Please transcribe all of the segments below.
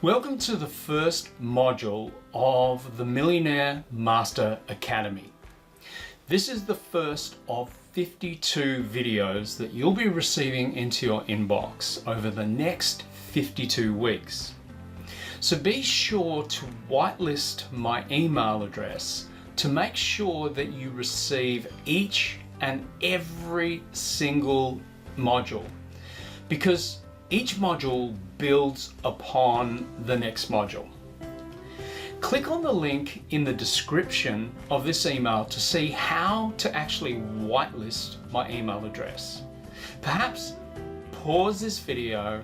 Welcome to the first module of the Millionaire Master Academy. This is the first of 52 videos that you'll be receiving into your inbox over the next 52 weeks. So be sure to whitelist my email address to make sure that you receive each and every single module, because each module builds upon the next module. Click on the link in the description of this email to see how to actually whitelist my email address. Perhaps pause this video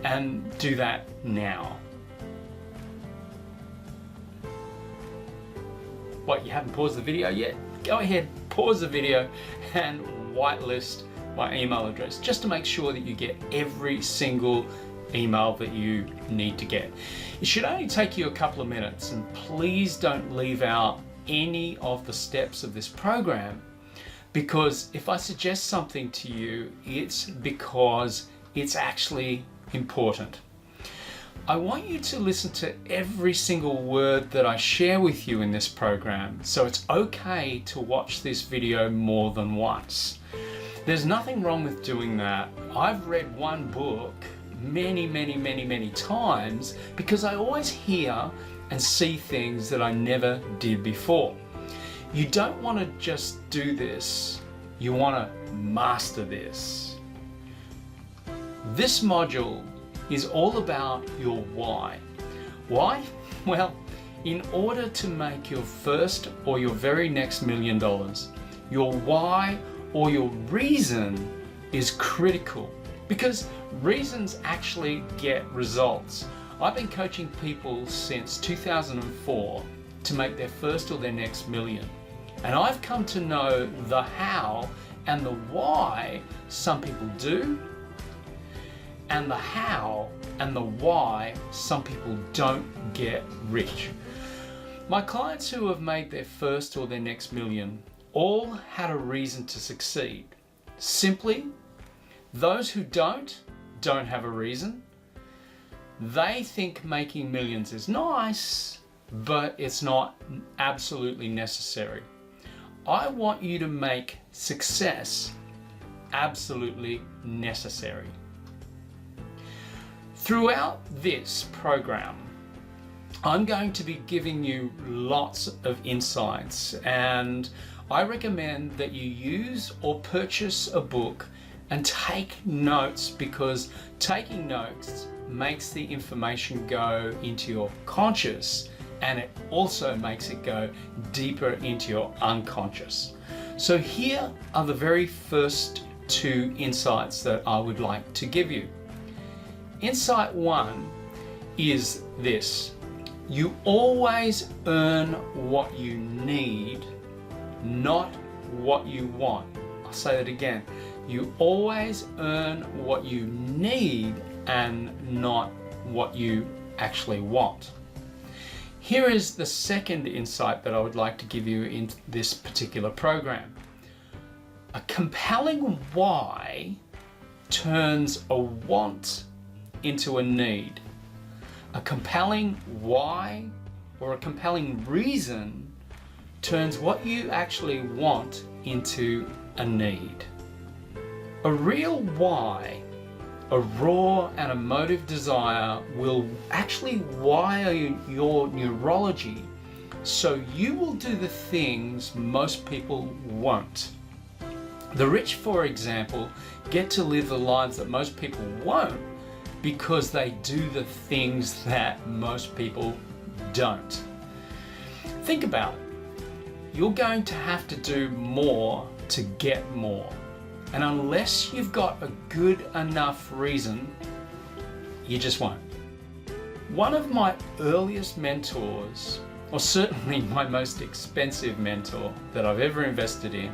and do that now. What, you haven't paused the video yet? Go ahead, pause the video and whitelist my email address just to make sure that you get every single email that you need to get. It should only take you a couple of minutes, and please don't leave out any of the steps of this program, because if I suggest something to you, it's because it's actually important. I want you to listen to every single word that I share with you in this program, so it's okay to watch this video more than once. There's nothing wrong with doing that. I've read one book many times because I always hear and see things that I never did before. You don't want to just do this, you want to master this. This module is all about your why. Why? Well, in order to make your first or your very next $1 million, your why or your reason is critical, because reasons actually get results. I've been coaching people since 2004 to make their first or their next million. And I've come to know the how and the why some people do, and the how and the why some people don't get rich. My clients who have made their first or their next million all had a reason to succeed. Simply, those who don't have a reason. They think making millions is nice, but it's not absolutely necessary. I want you to make success absolutely necessary. Throughout this program, I'm going to be giving you lots of insights, and I recommend that you use or purchase a book and take notes, because taking notes makes the information go into your conscious, and it also makes it go deeper into your unconscious. So here are the very first two insights that I would like to give you. Insight one is this: you always earn what you need, not what you want. I'll say that again. You always earn what you need and not what you actually want. Here is the second insight that I would like to give you in this particular program. A compelling why turns a want into a need. A compelling why or a compelling reason turns what you actually want into a need. A real why, a raw and emotive desire, will actually wire your neurology so you will do the things most people won't. The rich, for example, get to live the lives that most people won't because they do the things that most people don't. Think about it. You're going to have to do more to get more. And unless you've got a good enough reason, you just won't. One of my earliest mentors, or certainly my most expensive mentor that I've ever invested in,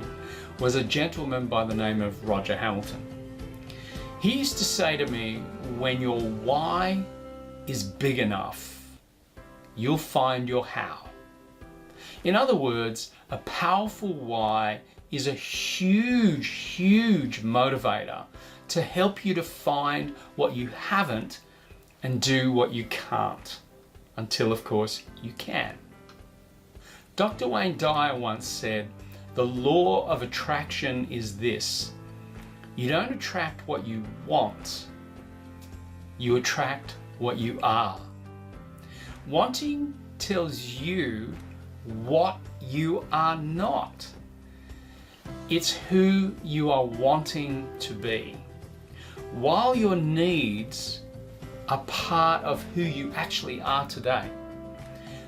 was a gentleman by the name of Roger Hamilton. He used to say to me, when your why is big enough, you'll find your how. In other words, a powerful why is a huge motivator to help you to find what you haven't and do what you can't, until of course you can. Dr. Wayne Dyer once said, "The law of attraction is this: you don't attract what you want, you attract what you are." Wanting tells you what you are not. It's who you are wanting to be. While your needs are part of who you actually are today,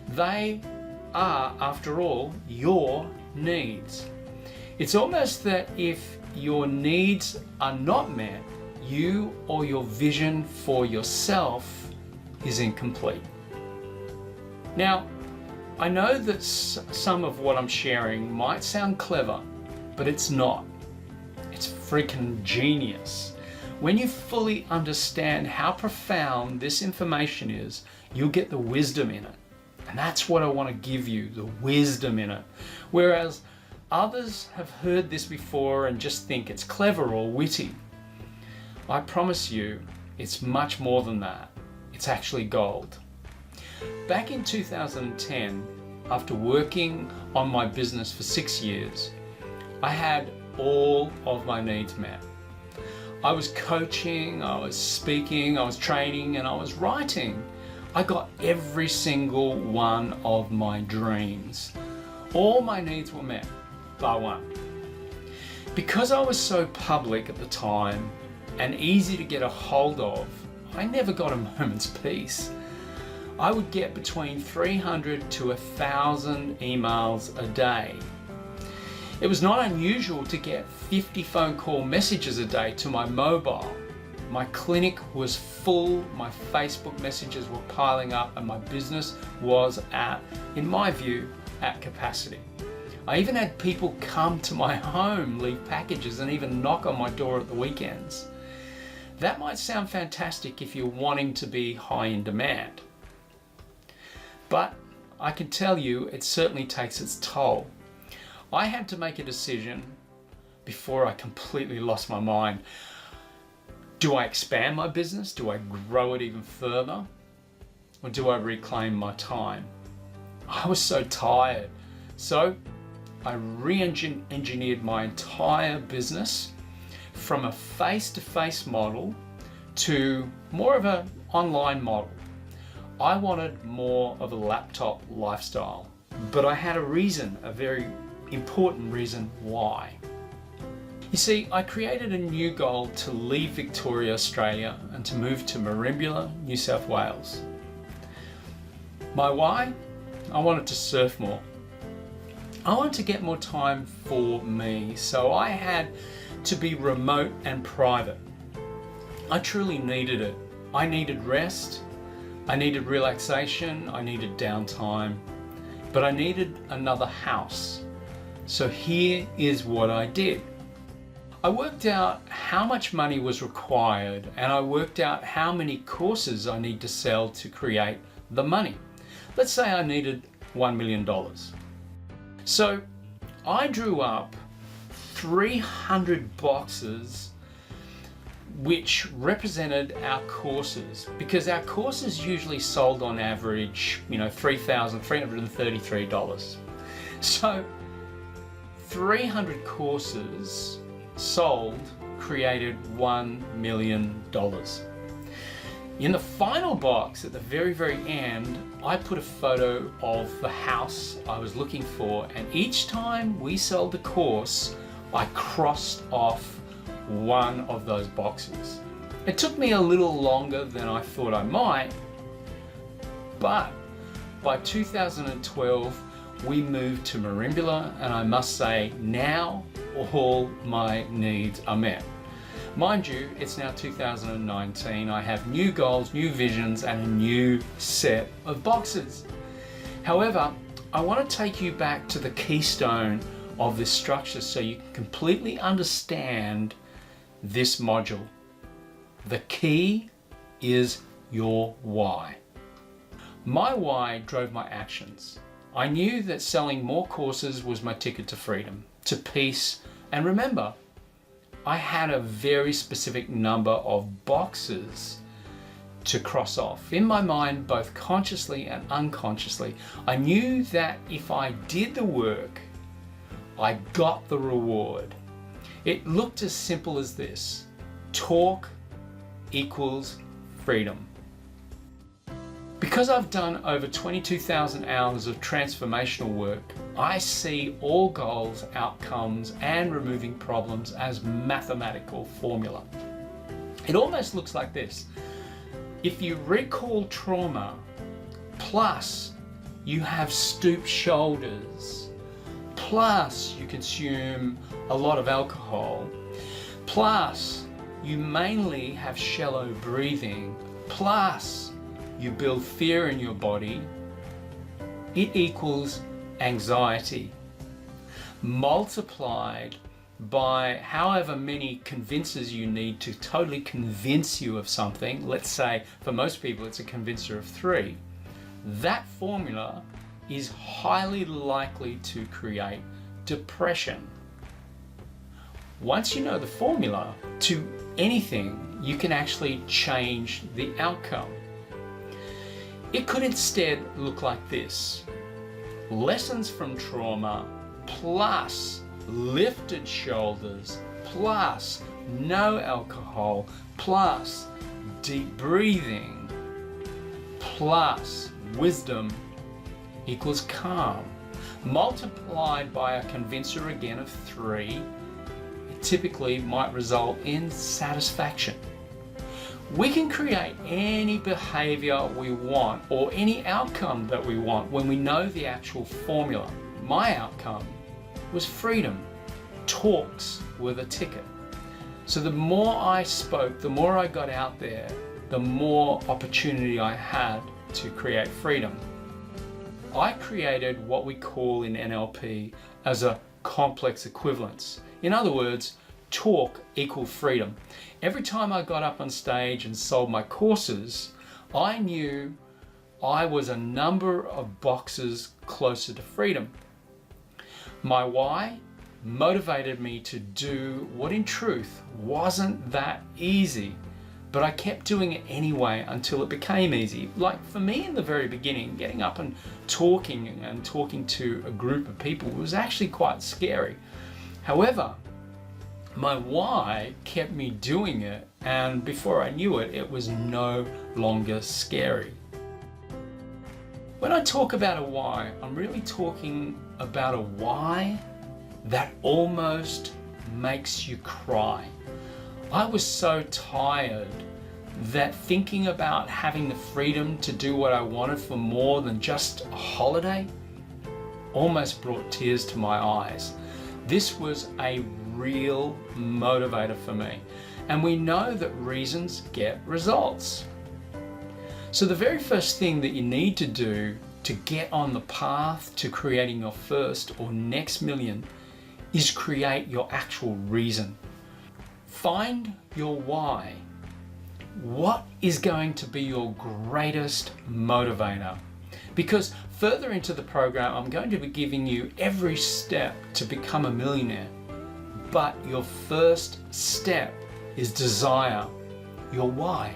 they are, after all, your needs. It's almost that if your needs are not met, you or your vision for yourself is incomplete. Now, I know that some of what I'm sharing might sound clever, but it's not. It's freaking genius. When you fully understand how profound this information is, you'll get the wisdom in it. And that's what I want to give you, the wisdom in it. Whereas others have heard this before and just think it's clever or witty. I promise you, it's much more than that. It's actually gold. Back in 2010, after working on my business for 6 years, I had all of my needs met. I was coaching, I was speaking, I was training, and I was writing. I got every single one of my dreams. All my needs were met, bar one. Because I was so public at the time and easy to get a hold of, I never got a moment's peace. I would get between 300 to 1,000 emails a day. It was not unusual to get 50 phone call messages a day to my mobile. My clinic was full, my Facebook messages were piling up, and my business was at, in my view, at capacity. I even had people come to my home, leave packages, and even knock on my door at the weekends. That might sound fantastic if you're wanting to be high in demand. But I can tell you it certainly takes its toll. I had to make a decision before I completely lost my mind. Do I expand my business? Do I grow it even further? Or do I reclaim my time? I was so tired. So I re-engineered my entire business from a face-to-face model to more of an online model. I wanted more of a laptop lifestyle, but I had a reason, a very important reason why. You see, I created a new goal to leave Victoria, Australia, and to move to Merimbula, New South Wales. My why? I wanted to surf more. I wanted to get more time for me, so I had to be remote and private. I truly needed it. I needed rest, I needed relaxation, I needed downtime, but I needed another house. So here is what I did. I worked out how much money was required, and I worked out how many courses I need to sell to create the money. Let's say I needed $1 million. So I drew up 300 boxes which represented our courses, because our courses usually sold on average, $3,333. So 300 courses sold created $1 million. In the final box at the very, very end, I put a photo of the house I was looking for, and each time we sold the course, I crossed off one of those boxes. It took me a little longer than I thought I might, but by 2012, we moved to Merimbula, and I must say now all my needs are met. Mind you, it's now 2019. I have new goals, new visions, and a new set of boxes. However, I want to take you back to the keystone of this structure so you can completely understand this module. The key is your why. My why drove my actions. I knew that selling more courses was my ticket to freedom, to peace, and remember, I had a very specific number of boxes to cross off. In my mind, both consciously and unconsciously, I knew that if I did the work, I got the reward. It looked as simple as this: talk equals freedom. Because I've done over 22,000 hours of transformational work, I see all goals, outcomes, and removing problems as mathematical formula. It almost looks like this. If you recall trauma, plus you have stooped shoulders, plus you consume a lot of alcohol, plus you mainly have shallow breathing, plus you build fear in your body, it equals anxiety multiplied by however many convincers you need to totally convince you of something. Let's say for most people it's a convincer of 3. That formula is highly likely to create depression. Once you know the formula to anything, you can actually change the outcome. It could instead look like this: lessons from trauma plus lifted shoulders plus no alcohol plus deep breathing plus wisdom equals calm, multiplied by a convincer again of 3. It typically might result in satisfaction. We can create any behavior we want or any outcome that we want when we know the actual formula. My outcome was freedom. Talks were the ticket. So the more I spoke, the more I got out there, the more opportunity I had to create freedom. I created what we call in NLP as a complex equivalence. In other words, talk equal freedom. Every time I got up on stage and sold my courses, I knew I was a number of boxes closer to freedom. My why motivated me to do what in truth wasn't that easy, but I kept doing it anyway until it became easy. Like for me in the very beginning, getting up and talking to a group of people was actually quite scary. However, my why kept me doing it, and before I knew it, it was no longer scary. When I talk about a why, I'm really talking about a why that almost makes you cry. I was so tired that thinking about having the freedom to do what I wanted for more than just a holiday almost brought tears to my eyes. This was a real motivator for me. And we know that reasons get results. So the very first thing that you need to do to get on the path to creating your first or next million is create your actual reason. Find your why. What is going to be your greatest motivator? Because further into the program, I'm going to be giving you every step to become a millionaire. But your first step is desire, your why.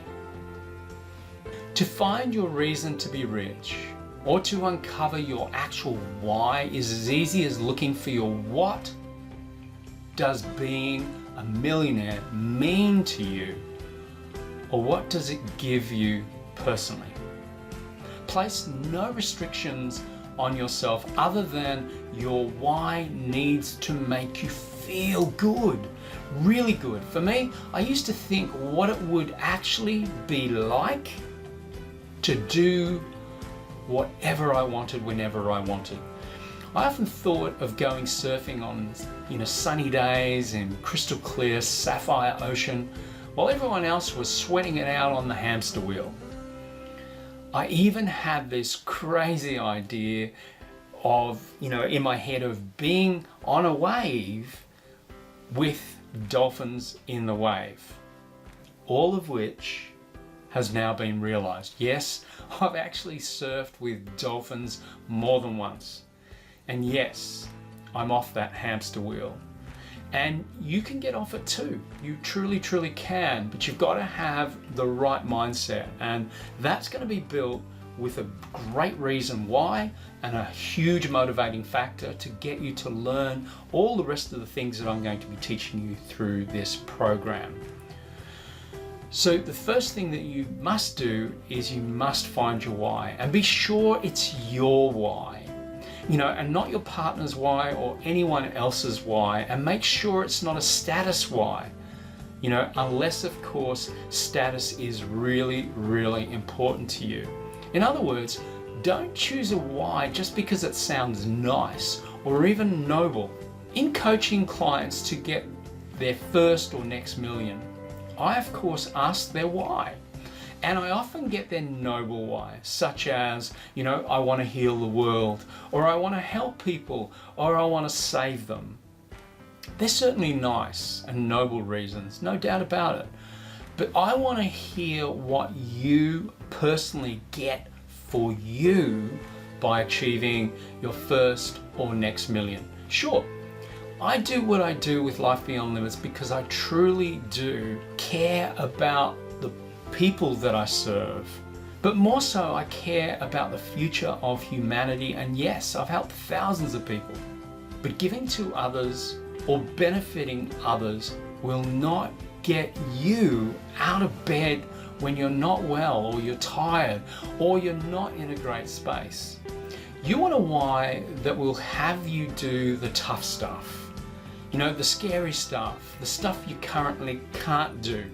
To find your reason to be rich, or to uncover your actual why, is as easy as looking for your what does being a millionaire mean to you, or what does it give you personally. Place no restrictions on yourself other than your why needs to make you feel good, really good. For me, I used to think what it would actually be like to do whatever I wanted whenever I wanted. I often thought of going surfing on sunny days in crystal clear sapphire ocean while everyone else was sweating it out on the hamster wheel. I even had this crazy idea of, in my head of being on a wave with dolphins in the wave, all of which has now been realized. Yes, I've actually surfed with dolphins more than once. And yes, I'm off that hamster wheel. And you can get off it too. You truly, truly can, but you've got to have the right mindset. And that's going to be built with a great reason why and a huge motivating factor to get you to learn all the rest of the things that I'm going to be teaching you through this program. So the first thing that you must do is you must find your why, and be sure it's your why. And not your partner's why or anyone else's why, and make sure it's not a status why, unless of course status is really, really important to you. In other words, don't choose a why just because it sounds nice or even noble. In coaching clients to get their first or next million, I of course ask their why. And I often get their noble why, such as, I want to heal the world, or I want to help people, or I want to save them. They're certainly nice and noble reasons, no doubt about it. But I want to hear what you personally get for you by achieving your first or next million. Sure, I do what I do with Life Beyond Limits because I truly do care about the people that I serve, but more so I care about the future of humanity. And yes, I've helped thousands of people, but giving to others or benefiting others will not get you out of bed when you're not well, or you're tired, or you're not in a great space. You want a why that will have you do the tough stuff, the scary stuff, the stuff you currently can't do.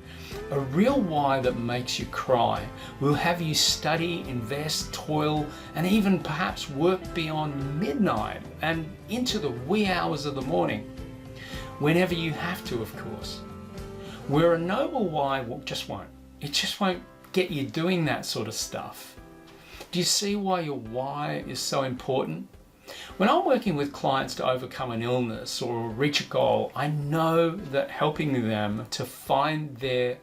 A real why that makes you cry will have you study, invest, toil, and even perhaps work beyond midnight and into the wee hours of the morning, whenever you have to, of course. Where a noble why just won't. It just won't get you doing that sort of stuff. Do you see why your why is so important? When I'm working with clients to overcome an illness or reach a goal, I know that helping them to find their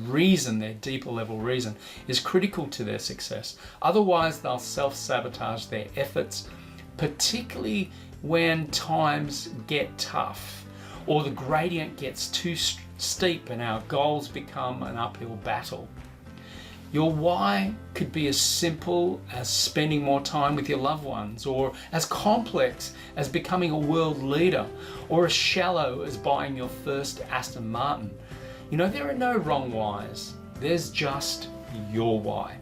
reason, their deeper level reason, is critical to their success. Otherwise, they'll self-sabotage their efforts, particularly when times get tough or the gradient gets too steep and our goals become an uphill battle. Your why could be as simple as spending more time with your loved ones, or as complex as becoming a world leader, or as shallow as buying your first Aston Martin. There are no wrong whys. There's just your why.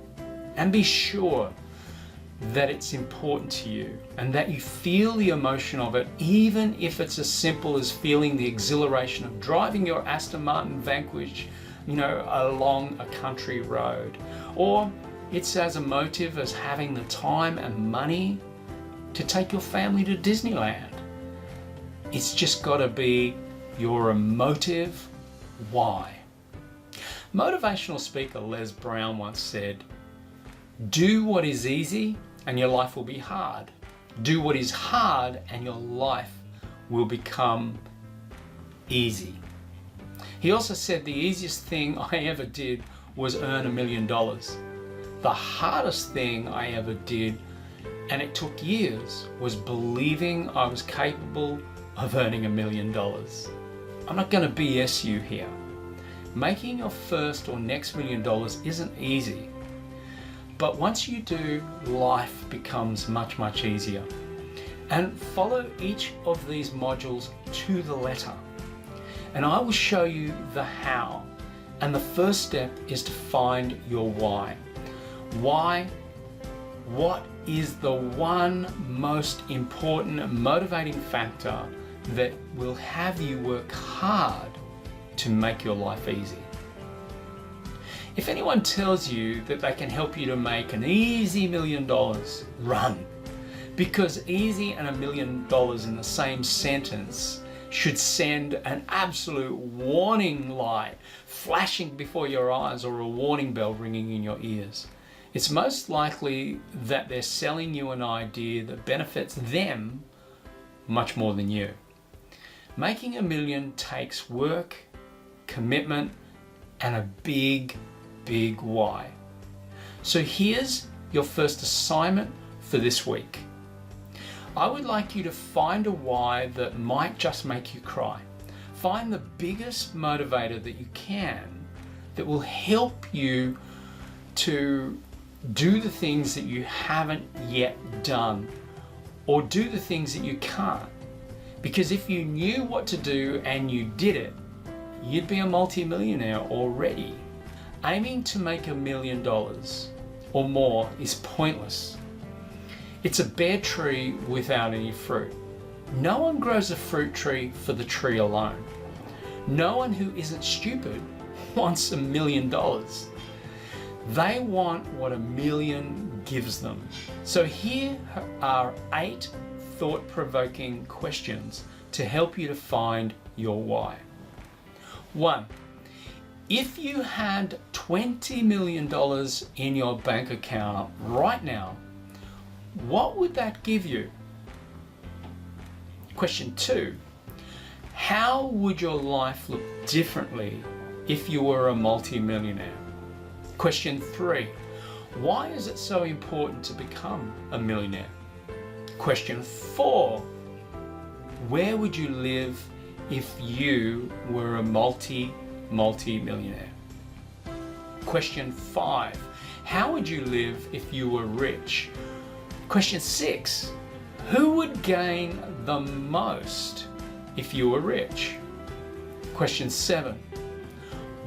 And be sure that it's important to you and that you feel the emotion of it, even if it's as simple as feeling the exhilaration of driving your Aston Martin Vanquish along a country road, or it's as emotive as having the time and money to take your family to Disneyland. It's just got to be your emotive why. Motivational speaker Les Brown once said, "Do what is easy and your life will be hard. Do what is hard and your life will become easy." He also said, "The easiest thing I ever did was earn $1 million. The hardest thing I ever did, and it took years, was believing I was capable of earning $1 million." I'm not going to BS you here. Making your first or next $1 million isn't easy. But once you do, life becomes much, much easier. And follow each of these modules to the letter. And I will show you the how. And the first step is to find your why. Why? What is the one most important motivating factor that will have you work hard to make your life easy? If anyone tells you that they can help you to make an easy $1 million, run. Because easy and $1 million in the same sentence should send an absolute warning light flashing before your eyes, or a warning bell ringing in your ears. It's most likely that they're selling you an idea that benefits them much more than you. Making $1 million takes work, commitment, and a big, big why. So here's your first assignment for this week. I would like you to find a why that might just make you cry. Find the biggest motivator that you can that will help you to do the things that you haven't yet done, or do the things that you can't. Because if you knew what to do and you did it, you'd be a multi-millionaire already. Aiming to make $1 million or more is pointless. It's a bare tree without any fruit. No one grows a fruit tree for the tree alone. No one who isn't stupid wants $1 million. They want what $1 million gives them. So here are 8 thought-provoking questions to help you to find your why. 1. If you had $20 million in your bank account right now, what would that give you? Question 2. How would your life look differently if you were a multi-millionaire? Question 3. Why is it so important to become a millionaire? Question 4. Where would you live if you were a multi-millionaire? Question 5. How would you live if you were rich? Question 6. Who would gain the most if you were rich? Question 7.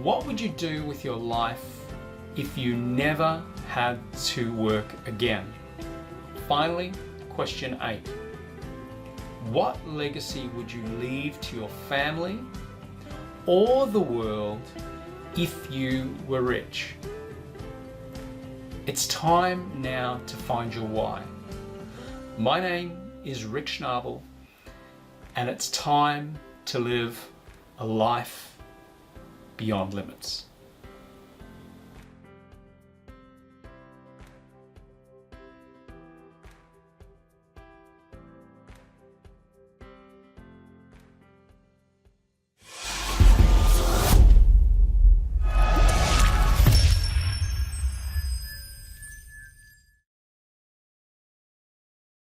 What would you do with your life if you never had to work again? Finally, question 8. What legacy would you leave to your family or the world if you were rich? It's time now to find your why. My name is Rick Schnabel, and it's time to live a life beyond limits.